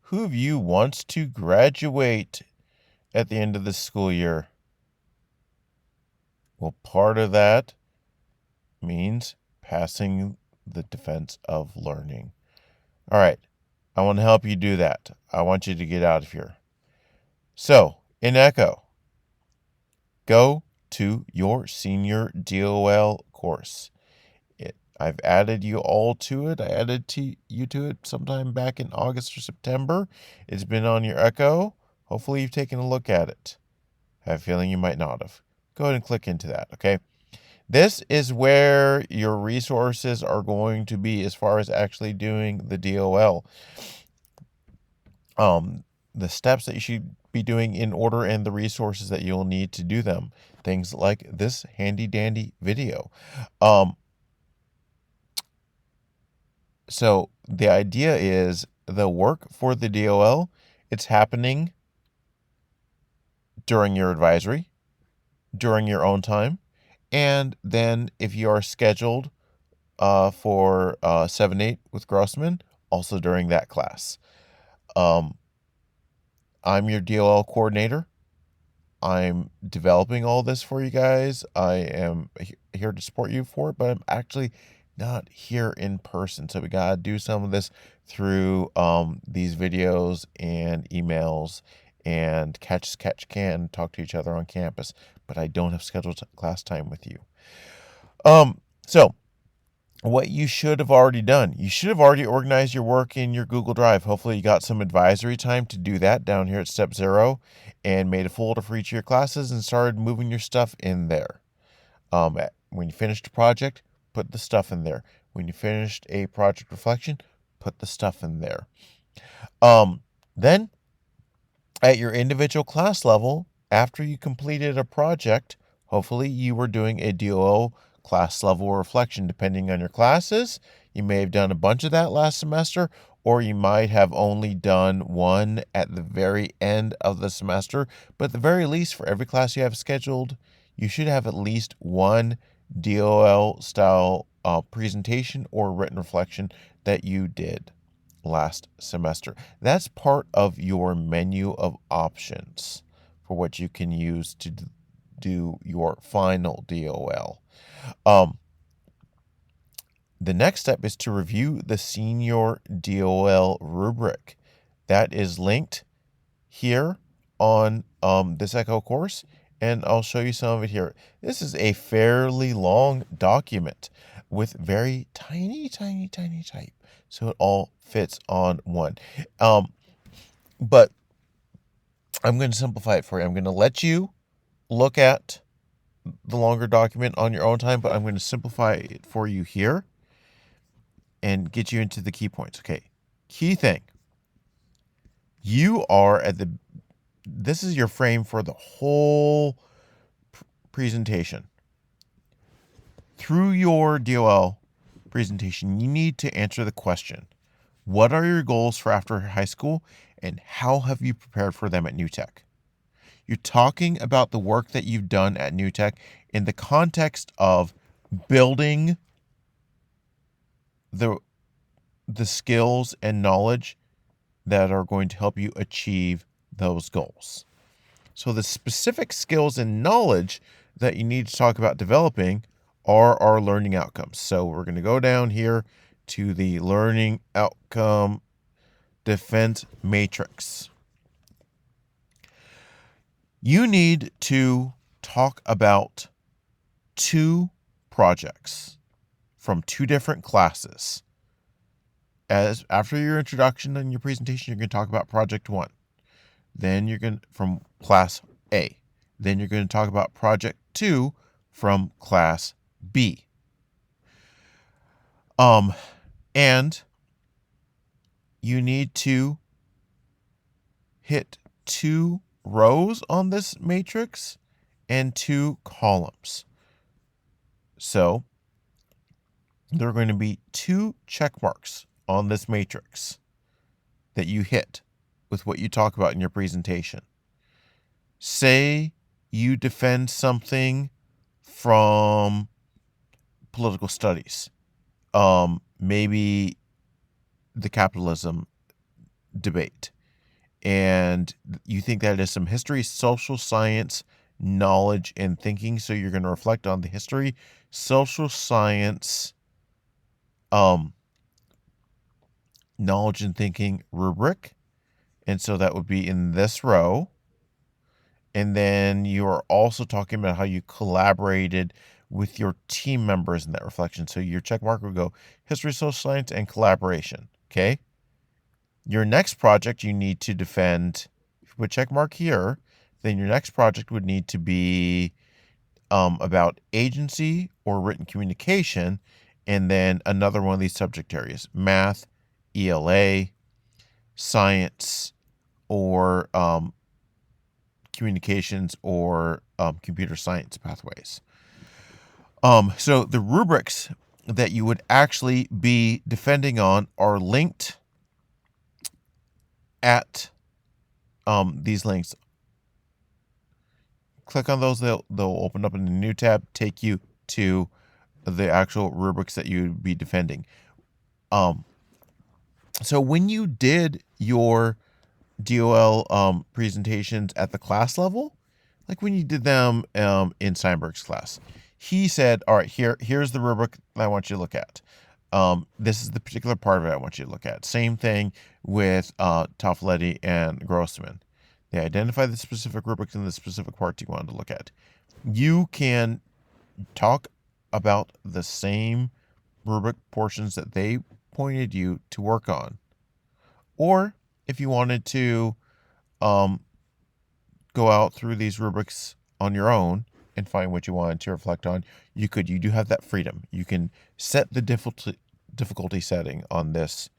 Who of you wants to graduate at the end of the school year? Well, part of that means passing the defense of learning. All right, I want to help you do that. I want you to get out of here. So, in Echo, go to your senior DOL course. I've added you all to it. I added you to it sometime back in August or September. It's been on your Echo. Hopefully you've taken a look at it. I have a feeling you might not have. Go ahead and click into that, okay? This is where your resources are going to be as far as actually doing the DOL. The steps that you should be doing in order and the resources that you'll need to do them. Things like this handy dandy video. So the idea is the work for the DOL, it's happening during your advisory, during your own time, and then if you are scheduled for 7-8 with Grossman, also during that class. I'm your DOL coordinator. I'm developing all this for you guys. I am here to support you for it, but I'm actually not here in person. So we got to do some of this through these videos and emails and catch can talk to each other on campus, but I don't have scheduled class time with you. So what you should have already done, you should have already organized your work in your Google Drive. Hopefully you got some advisory time to do that down here at step 0 and made a folder for each of your classes and started moving your stuff in there. When you finished a project, put the stuff in there. When you finished a project reflection, put the stuff in there. Then at your individual class level, after you completed a project, hopefully you were doing a DOL class level reflection. Depending on your classes, you may have done a bunch of that last semester, or you might have only done one at the very end of the semester. But at the very least, for every class you have scheduled, you should have at least one DOL style presentation or written reflection that you did last semester. That's part of your menu of options for what you can use to do your final DOL. The next step is to review the senior DOL rubric. That is linked here on this Echo course, and I'll show you some of it here. This is a fairly long document with very tiny type, so it all fits on one. But I'm going to simplify it for you. I'm going to let you look at the longer document on your own time, but I'm going to simplify it for you here and get you into the key points. Okay, key thing. You are this is your frame for the whole presentation. Through your DOL presentation, you need to answer the question, what are your goals for after high school and how have you prepared for them at New Tech? You're talking about the work that you've done at New Tech in the context of building the skills and knowledge that are going to help you achieve those goals. So the specific skills and knowledge that you need to talk about developing are our learning outcomes. So we're going to go down here to the learning outcome defense matrix. You need to talk about 2 projects from 2 different classes. As after your introduction and your presentation, you're going to talk about project 1. Then you're going from class A. Then you're going to talk about project 2 from class B. And you need to hit 2 rows on this matrix and 2 columns. So there are going to be 2 check marks on this matrix that you hit with what you talk about in your presentation. Say you defend something from political studies, maybe the capitalism debate. and you think that is some history, social science, knowledge, and thinking. So you're going to reflect on the history, social science, knowledge and thinking rubric. And so that would be in this row. And then you are also talking about how you collaborated with your team members in that reflection. So your check mark would go history, social science, and collaboration. Okay. Your next project you need to defend. If you put check mark here, then your next project would need to be about agency or written communication, and then another one of these subject areas: math, ELA, science, or communications, or computer science pathways. So the rubrics that you would actually be defending on are linked at these links. Click on those, they'll open up in a new tab, take you to the actual rubrics that you'd be defending. So when you did your DOL presentations at the class level, like when you did them in Steinberg's class, he said, all right, here's the rubric that I want you to look at. This is the particular part of it I want you to look at. Same thing with Toffeletti and Grossman. They identify the specific rubrics and the specific parts you wanted to look at. You can talk about the same rubric portions that they pointed you to work on. Or if you wanted to go out through these rubrics on your own and find what you wanted to reflect on, you could. You do have that freedom. You can set the difficulty setting on this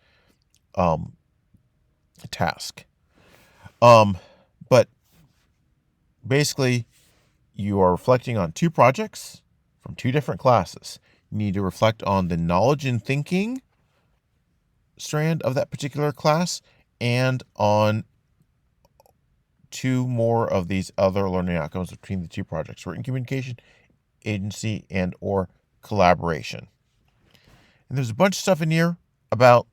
task. But basically, you are reflecting on two projects from two different classes. You need to reflect on the knowledge and thinking strand of that particular class, and on two more of these other learning outcomes between the two projects: written communication, agency, and or collaboration. And there's a bunch of stuff in here about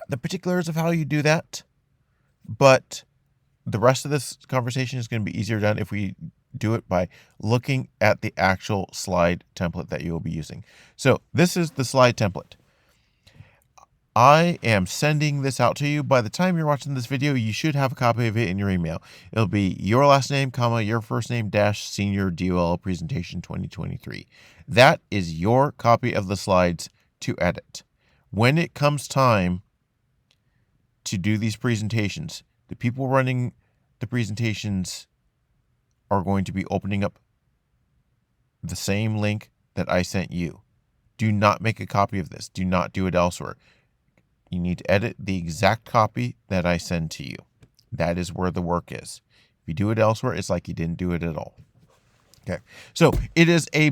the particulars of how you do that, but the rest of this conversation is going to be easier done if we do it by looking at the actual slide template that you will be using. So this is the slide template. I am sending this out to you. By the time you're watching this video, you should have a copy of it in your email. It'll be your last name, comma, your first name, dash, senior DOL presentation 2023. That is your copy of the slides to edit. When it comes time to do these presentations, the people running the presentations are going to be opening up the same link that I sent you. Do not make a copy of this. Do not do it elsewhere. You need to edit the exact copy that I send to you. That is where the work is. If you do it elsewhere, it's like you didn't do it at all. Okay. So it is a,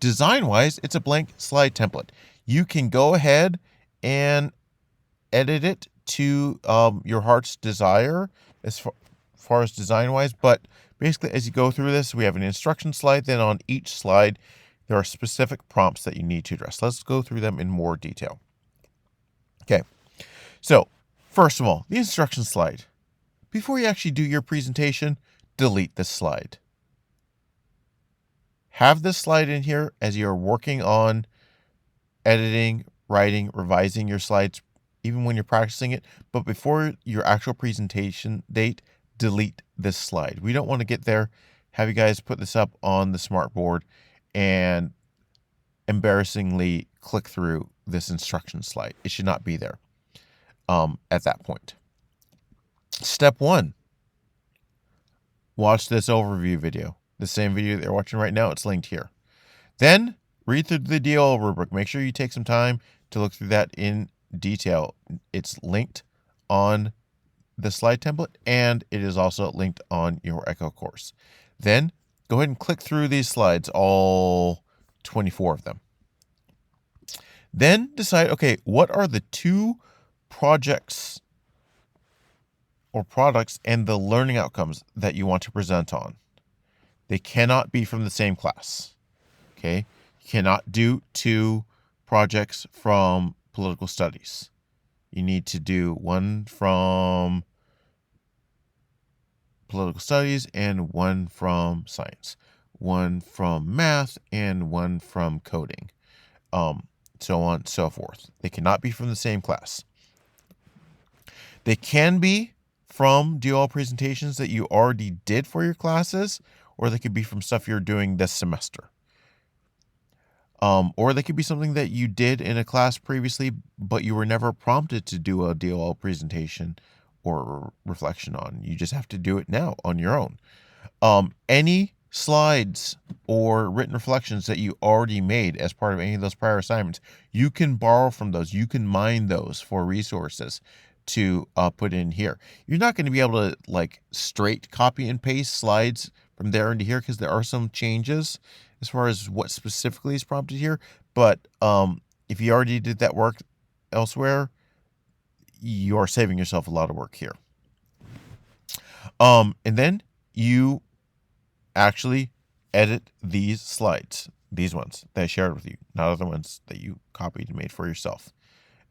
design-wise, it's a blank slide template. You can go ahead and edit it to your heart's desire as far as design-wise. But basically, as you go through this, we have an instruction slide. Then on each slide, there are specific prompts that you need to address. Let's go through them in more detail. Okay, so first of all, the instruction slide. Before you actually do your presentation, delete this slide. Have this slide in here as you're working on editing, writing, revising your slides, even when you're practicing it. But before your actual presentation date, delete this slide. We don't want to get there, have you guys put this up on the smartboard, and embarrassingly click through this instruction slide. It should not be there at that point. Step 1, watch this overview video. The same video that you're watching right now, it's linked here. Then read through the DOL rubric. Make sure you take some time to look through that in detail. It's linked on the slide template, and it is also linked on your Echo course. Then go ahead and click through these slides, all 24 of them. Then decide, okay, what are the two projects or products and the learning outcomes that you want to present on? They cannot be from the same class. Okay? You cannot do two projects from political studies. You need to do one from political studies and one from science, one from math and one from coding, so on and so forth. They cannot be from the same class. They can be from DOL presentations that you already did for your classes, or they could be from stuff you're doing this semester. Or they could be something that you did in a class previously, but you were never prompted to do a DOL presentation or reflection on. You just have to do it now on your own. Any slides or written reflections that you already made as part of any of those prior assignments, you can borrow from those. You can mine those for resources to put in here. You're not going to be able to like straight copy and paste slides from there into here because there are some changes as far as what specifically is prompted here. But if you already did that work elsewhere, you are saving yourself a lot of work here. And then you actually edit these slides, these ones that I shared with you, not other ones that you copied and made for yourself.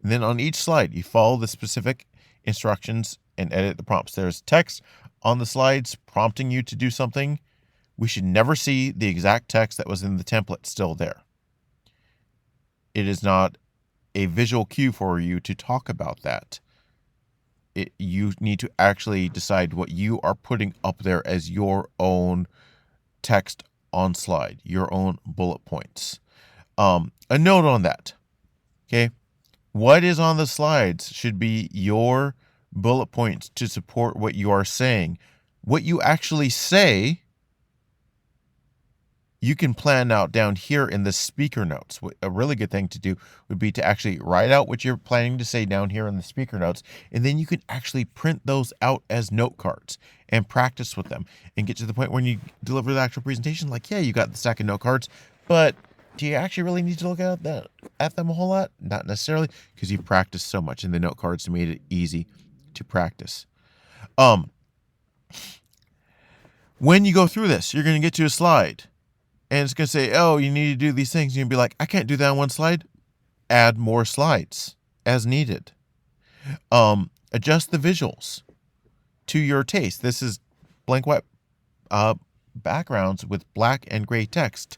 And then on each slide, you follow the specific instructions and edit the prompts. There's text on the slides prompting you to do something. We should never see the exact text that was in the template still there. It is not a visual cue for you to talk about that. You need to actually decide what you are putting up there as your own text on slide, your own bullet points. A note on that, okay? What is on the slides should be your bullet points to support what you are saying. What you actually say, you can plan out down here in the speaker notes. A really good thing to do would be to actually write out what you're planning to say down here in the speaker notes, and then you can actually print those out as note cards and practice with them and get to the point when you deliver the actual presentation, like, yeah, you got the stack of note cards, but do you actually really need to look at them a whole lot? Not necessarily, because you practiced so much, and the note cards made it easy to practice. When you go through this, you're going to get to a slide, and it's going to say, oh, you need to do these things. And you'll be like, I can't do that on one slide. Add more slides as needed. Adjust the visuals to your taste. This is blank white backgrounds with black and gray text.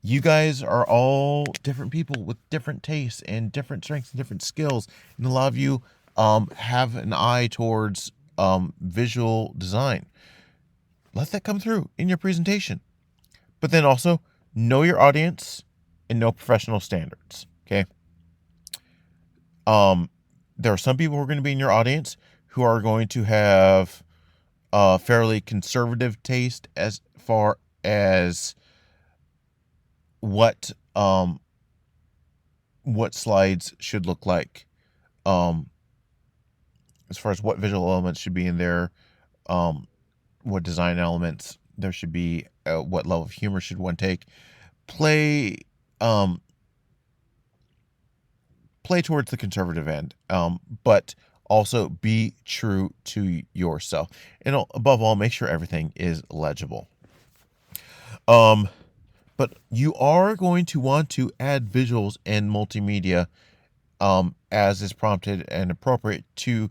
You guys are all different people with different tastes and different strengths and different skills. And a lot of you have an eye towards visual design. Let that come through in your presentation. But then also know your audience and know professional standards, okay? There are some people who are going to be in your audience who are going to have a fairly conservative taste as far as what slides should look like, as far as what visual elements should be in there, what design elements there should be, what level of humor should one take. Play towards the conservative end, but also be true to yourself, and above all, make sure everything is legible. But you are going to want to add visuals and multimedia as is prompted and appropriate to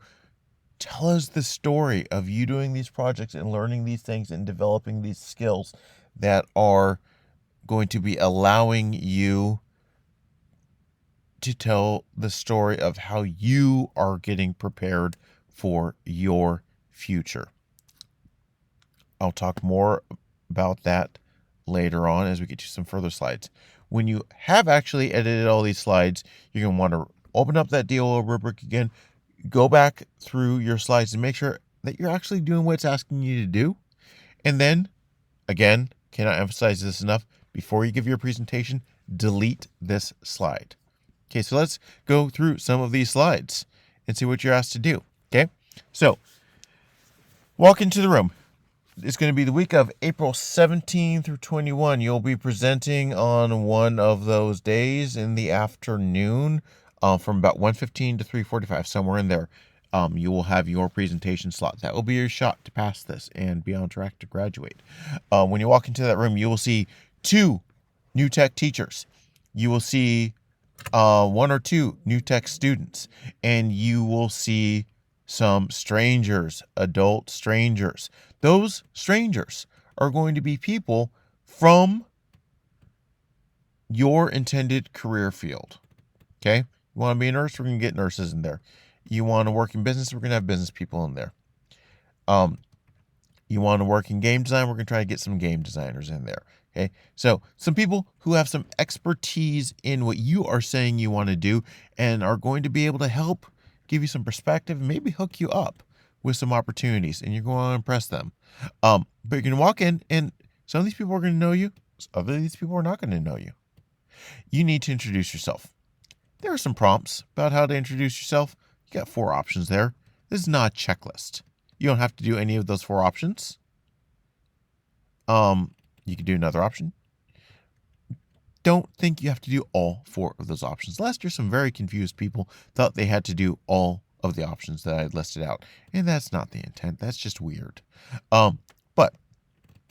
tell us the story of you doing these projects and learning these things and developing these skills that are going to be allowing you to tell the story of how you are getting prepared for your future. I'll talk more about that later on as we get to some further slides. When you have actually edited all these slides, you're going to want to open up that DOL rubric again, go back through your slides and make sure that you're actually doing what it's asking you to do. And then, again, cannot emphasize this enough, before you give your presentation, delete this slide. Okay, so let's go through some of these slides and see what you're asked to do. Okay, so walk into the room. It's going to be the week of April 17 through 21. You'll be presenting on one of those days in the afternoon from about 1:15 to 3:45, somewhere in there. You will have your presentation slot. That will be your shot to pass this and be on track to graduate. When you walk into that room, you will see two new tech teachers. You will see one or two new tech students, and you will see some strangers, adult strangers. Those strangers are going to be people from your intended career field. Okay? You want to be a nurse? We're going to get nurses in there. You want to work in business? We're going to have business people in there. You want to work in game design? We're going to try to get some game designers in there. Okay. So some people who have some expertise in what you are saying you want to do and are going to be able to help give you some perspective and maybe hook you up with some opportunities, and you're going to impress them. But you're going to walk in, and some of these people are going to know you. Other of these people are not going to know you. You need to introduce yourself. There are some prompts about how to introduce yourself. You got 4 options there. This is not a checklist. You don't have to do any of those 4 options. You can do another option. Don't think you have to do all 4 of those options. Last year, some very confused people thought they had to do all of the options that I had listed out, and that's not the intent. That's just weird. But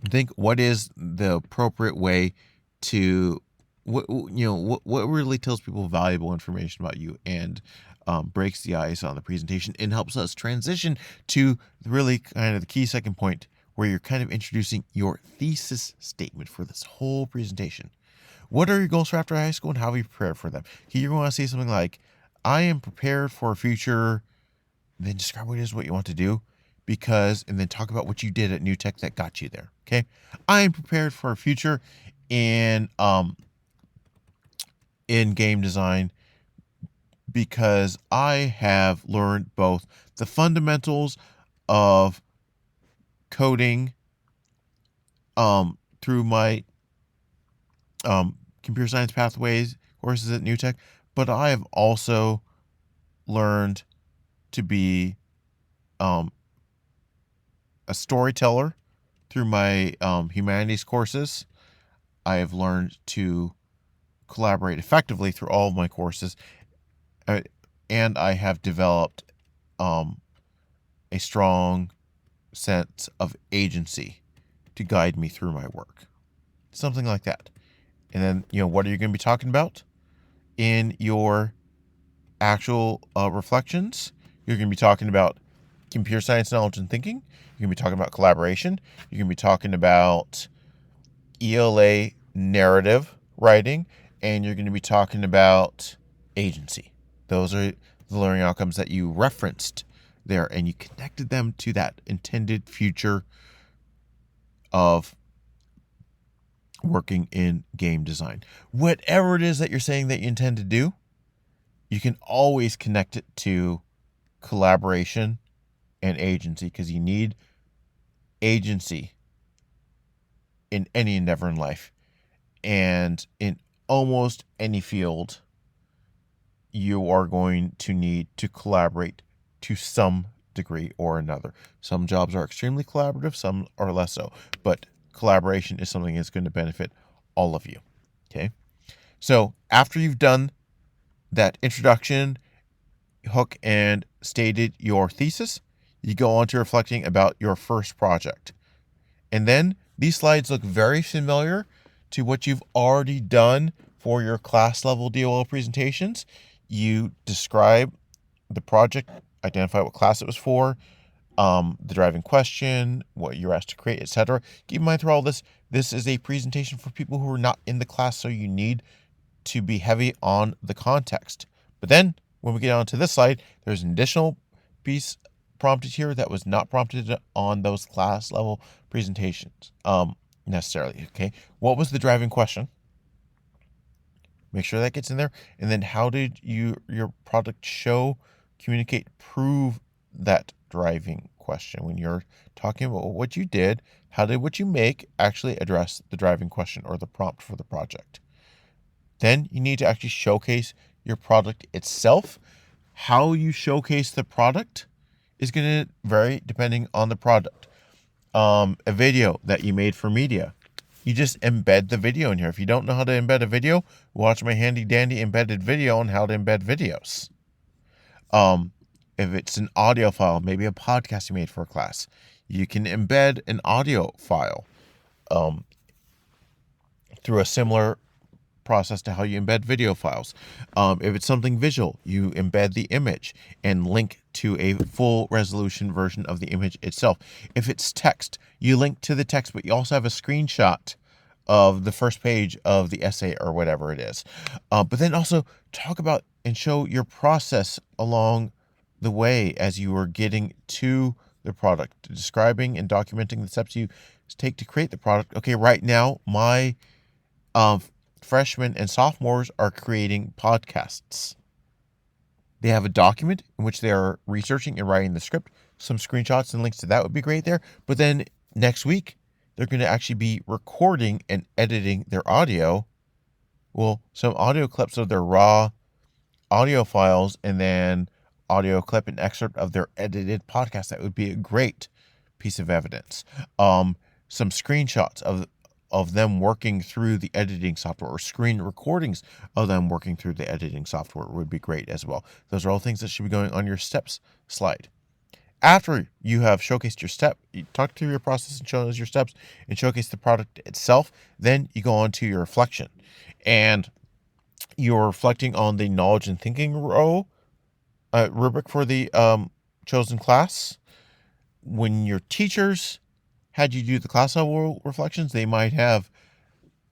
think, what is the appropriate way to what really tells people valuable information about you and breaks the ice on the presentation and helps us transition to really kind of the key second point, where you're kind of introducing your thesis statement for this whole presentation. What are your goals for after high school, and how have you prepared for them? You're going to say something like, I am prepared for a future, then describe what it is what you want to do, and then talk about what you did at New Tech that got you there. Okay. I am prepared for a future in game design because I have learned both the fundamentals of coding through my computer science pathways courses at New Tech, but I have also learned to be a storyteller through my humanities courses. I have learned to collaborate effectively through all of my courses, and I have developed a strong sense of agency to guide me through my work. Something like that. And then, what are you going to be talking about in your actual reflections? You're going to be talking about computer science knowledge and thinking. You're going to be talking about collaboration. You're going to be talking about ELA narrative writing, and you're going to be talking about agency. Those are the learning outcomes that you referenced there, and you connected them to that intended future of working in game design. Whatever it is that you're saying that you intend to do, you can always connect it to collaboration and agency, because you need agency in any endeavor in life. And in almost any field, you are going to need to collaborate to some degree or another. Some jobs are extremely collaborative, some are less so, but collaboration is something that's going to benefit all of you. Okay. So after you've done that introduction, hook, and stated your thesis, you go on to reflecting about your first project. And then these slides look very familiar to what you've already done for your class level DOL presentations. You describe the project, identify what class it was for, the driving question, what you're asked to create, etc. Keep in mind through all this is a presentation for people who are not in the class, so you need to be heavy on the context. But then when we get on to this slide, there's an additional piece prompted here that was not prompted on those class level presentations necessarily. Okay, what was the driving question? Make sure that gets in there. And then how did your product show, communicate, prove that driving question? When you're talking about what you did, how did what you make actually address the driving question or the prompt for the project? Then you need to actually showcase your product itself. How you showcase the product is going to vary depending on the product. A video that you made for media, you just embed the video in here. If you don't know how to embed a video, watch my handy dandy embedded video on how to embed videos. If it's an audio file, maybe a podcast you made for a class, you can embed an audio file through a similar process to how you embed video files. If it's something visual, you embed the image and link to a full resolution version of the image itself. If it's text, you link to the text, but you also have a screenshot of the first page of the essay or whatever it is. But then also talk about and show your process along the way as you are getting to the product, describing and documenting the steps you take to create the product. Okay, right now, my freshmen and sophomores are creating podcasts. They have a document in which they are researching and writing the script. Some screenshots and links to that would be great there. But then next week, they're going to actually be recording and editing their audio. Well, some audio clips of their raw audio files and then audio clip and excerpt of their edited podcast. That would be a great piece of evidence. Some screenshots of them working through the editing software, or screen recordings of them working through the editing software would be great as well. Those are all things that should be going on your steps slide. After you have showcased your step, you talk through your process and show us your steps and showcase the product itself, then you go on to your reflection. And you're reflecting on the knowledge and thinking rubric for the chosen class. When your teachers had you do the class level reflections, they might have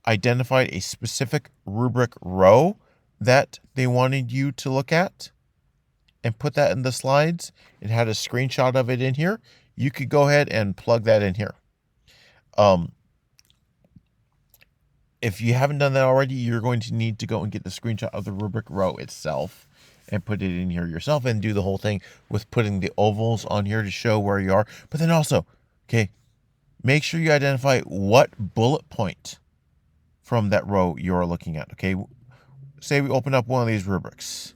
identified a specific rubric row that they wanted you to look at and put that in the slides and had a screenshot of it in here. You could go ahead and plug that in here. If you haven't done that already, you're going to need to go and get the screenshot of the rubric row itself and put it in here yourself and do the whole thing with putting the ovals on here to show where you are. But then also, okay, make sure you identify what bullet point from that row you're looking at. Okay, say we open up one of these rubrics.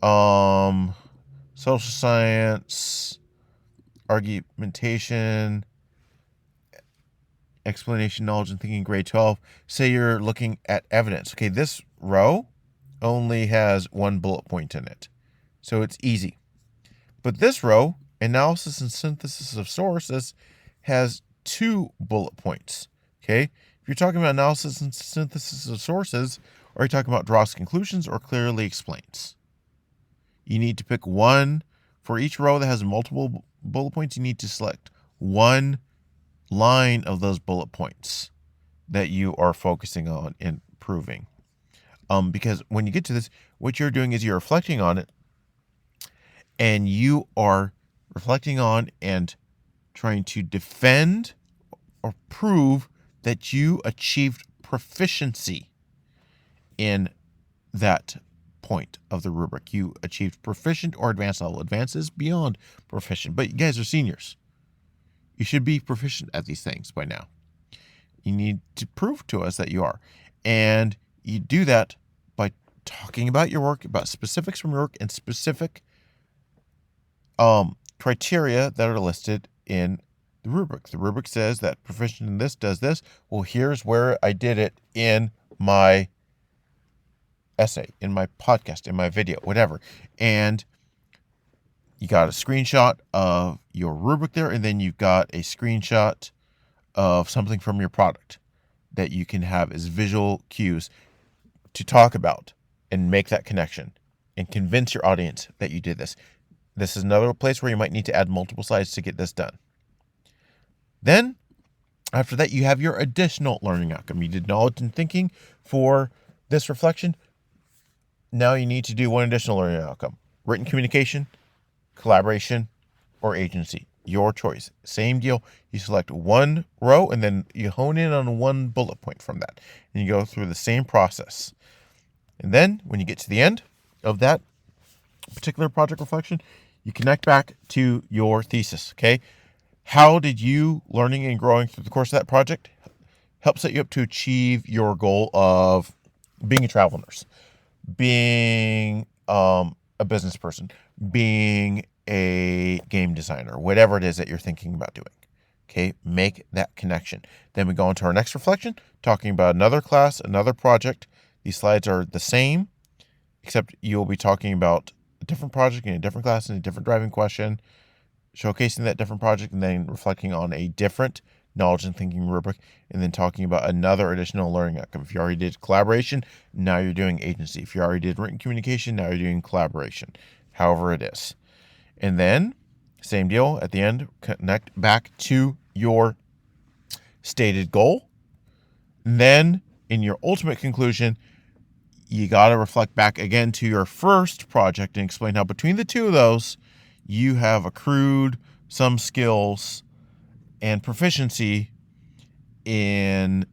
Social science, argumentation, explanation, knowledge, and thinking, grade 12. Say you're looking at evidence. Okay, this row only has one bullet point in it, so it's easy. But this row, analysis and synthesis of sources, has 2 bullet points. Okay, if you're talking about analysis and synthesis of sources, or you're talking about draws conclusions or clearly explains, you need to pick one. For each row that has multiple bullet points, you need to select one line of those bullet points that you are focusing on improving. Because when you get to this, what you're doing is you're reflecting on it, and you are reflecting on and trying to defend or prove that you achieved proficiency in that point of the rubric. You achieved proficient or advanced level. Advanced is beyond proficient, but you guys are seniors. You should be proficient at these things by now. You need to prove to us that you are. And you do that by talking about your work, about specifics from your work, and specific criteria that are listed in the rubric. The rubric says that proficient in this does this. Well, here's where I did it in my essay, in my podcast, in my video, whatever. And you got a screenshot of your rubric there, and then you've got a screenshot of something from your product that you can have as visual cues to talk about and make that connection and convince your audience that you did this. This is another place where you might need to add multiple slides to get this done. Then, after that, you have your additional learning outcome. You did knowledge and thinking for this reflection. Now you need to do one additional learning outcome: written communication, collaboration, or agency. Your choice. Same deal. You select one row and then you hone in on one bullet point from that. And you go through the same process. And then when you get to the end of that particular project reflection, you connect back to your thesis. Okay. How did you learning and growing through the course of that project help set you up to achieve your goal of being a travel nurse, being a business person, being a game designer, whatever it is that you're thinking about doing? Okay, make that connection. Then we go into our next reflection, talking about another class, another project. These slides are the same, except you'll be talking about a different project in a different class and a different driving question, showcasing that different project, and then reflecting on a different knowledge and thinking rubric, and then talking about another additional learning outcome. If you already did collaboration, now you're doing agency. If you already did written communication, now you're doing collaboration, however it is. And then, same deal, at the end, connect back to your stated goal. And then, in your ultimate conclusion, you got to reflect back again to your first project and explain how between the two of those, you have accrued some skills and proficiency in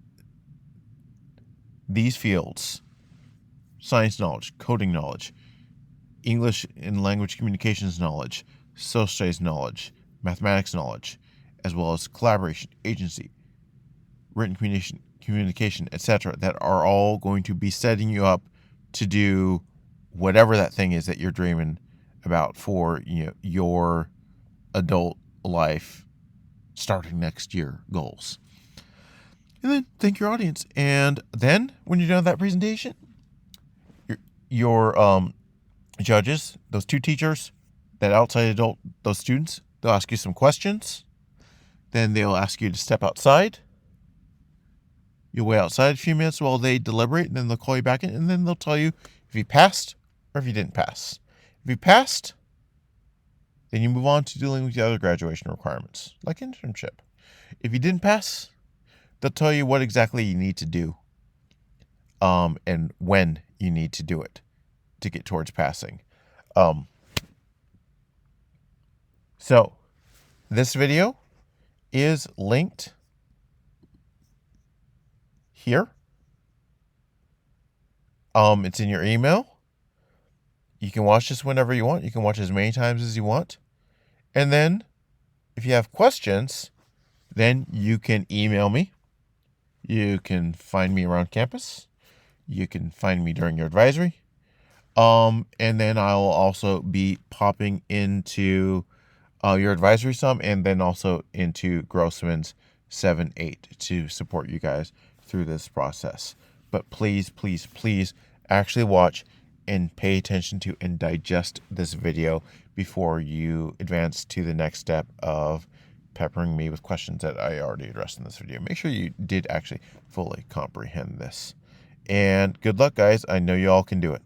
these fields: science knowledge, coding knowledge, English and language communications knowledge, social studies knowledge, mathematics knowledge, as well as collaboration, agency, written communication, etc., that are all going to be setting you up to do whatever that thing is that you're dreaming about for your adult life starting next year goals. And then thank your audience. And then when you're done with that presentation, your judges, those two teachers, that outside adult, those students, they'll ask you some questions. Then they'll ask you to step outside. You'll wait outside a few minutes while they deliberate, and then they'll call you back in, and then they'll tell you if you passed or if you didn't pass. If you passed, then you move on to dealing with the other graduation requirements, like internship. If you didn't pass, they'll tell you what exactly you need to do, and when you need to do it to get towards passing. So this video is linked here. It's in your email. You can watch this whenever you want. You can watch as many times as you want. And then if you have questions, then you can email me. You can find me around campus. You can find me during your advisory. And then I'll also be popping into your advisory some, and then also into Grossman's 7-8 to support you guys through this process. But please, please, please actually watch and pay attention to and digest this video before you advance to the next step of peppering me with questions that I already addressed in this video. Make sure you did actually fully comprehend this. And good luck, guys. I know you all can do it.